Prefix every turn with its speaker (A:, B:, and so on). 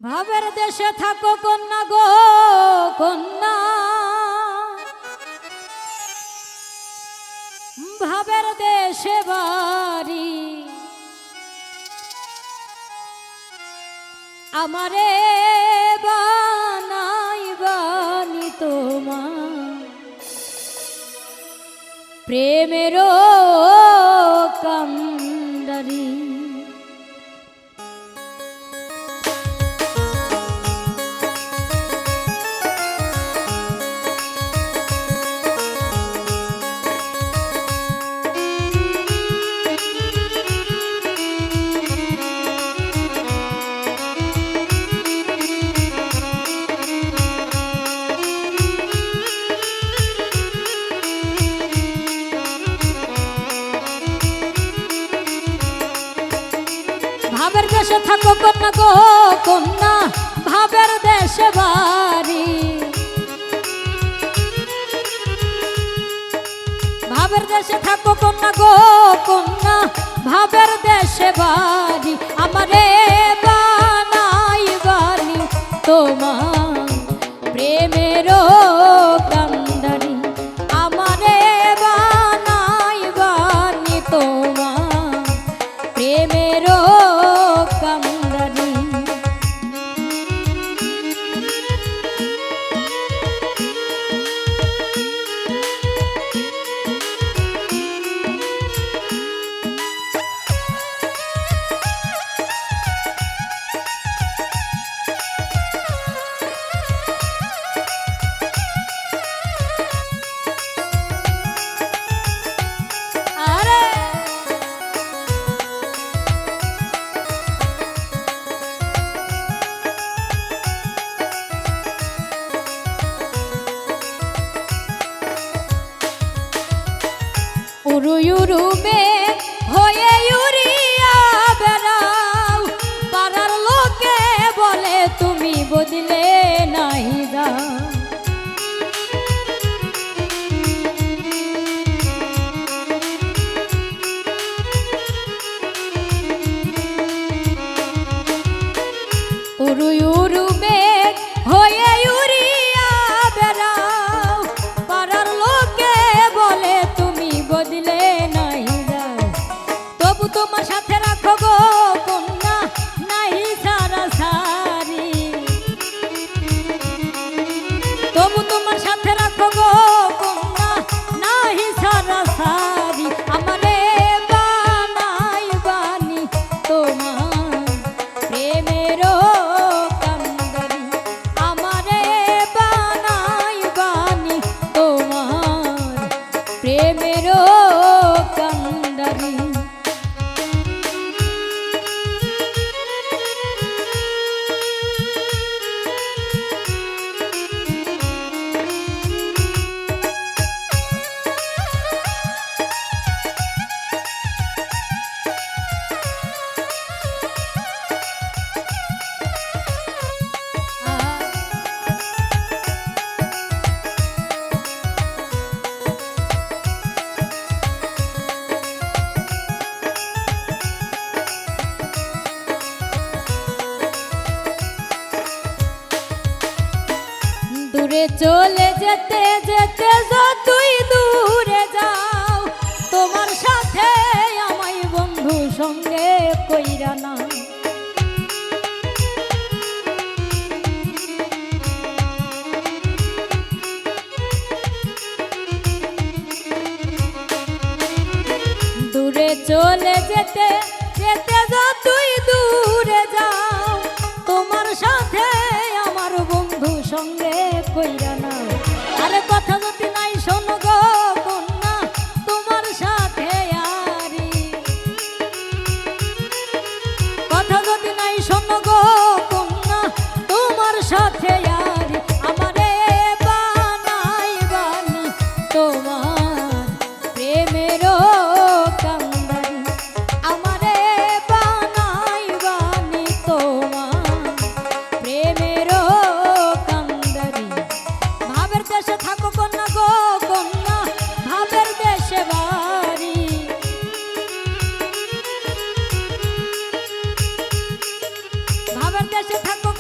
A: ভাবের দেশে থাকো কন্যা গো কন্যা, ভাবের দেশে বাড়ি আমারে বানাইবানি তোমার প্রেমেরও কান্ডারি। ভাবের দেশে থাকো কন্যা গো কন্যা, ভাবের দেশে বাড়ি ভাবের দেশে থাকো কন্যা গো কন্যা, ভাবের দেশে বাড়ি আমারে বানাইবানি তোমার প্রেমেরও কান্ডারি, আমারে বানাইবানি তোমার প্রেমেরও কান্ডারি। উরুমে হয়ে উড়িয়া বেড়াও, পাড়ার লোকে বলে তুমি বদলে নাই দাও। উরুমে হয়ে উড়িয়া বেড়াও, পাড়ার লোকে বলে তুমি বদলে নাই যাও। তবু তোমার সাথে রাখো গো কন্যা নাহি সারা সারি, তবু তোমার সাথে রাখো গো কন্যা নাহি সারা সারি, আমারে বানাইবানি তোমার প্রেমেরও কান্ডারি, আমারে বানাইবানি তোমার প্রেমেরও কান্ডারি। দূরে চলে যেতে যেতে যতই দূরে যাও, তোমার সাথে আমায় বন্ধু সঙ্গে কইরা না। দূরে চলে যেতে যেতে যতই দূরে যাও, তোমার সাথে আমার বন্ধু সঙ্গে কইরা না। আরে কথা যদি নাই শোনো গো কন্যা তোমার সাথে আরি, কথা যদি নাই শোনো গো কন্যা তোমার সাথে আরি, আমারে বানাইবানি তোমার প্রেমেরও কান্ডারি, আমারে বানাইবানি তোমার প্রেমেরও কান্ডারি। ভাবের দেশে থাকো কন্যা গো কন্যা, ভাবের দেশে বাড়ি ভাবের দেশে থাকো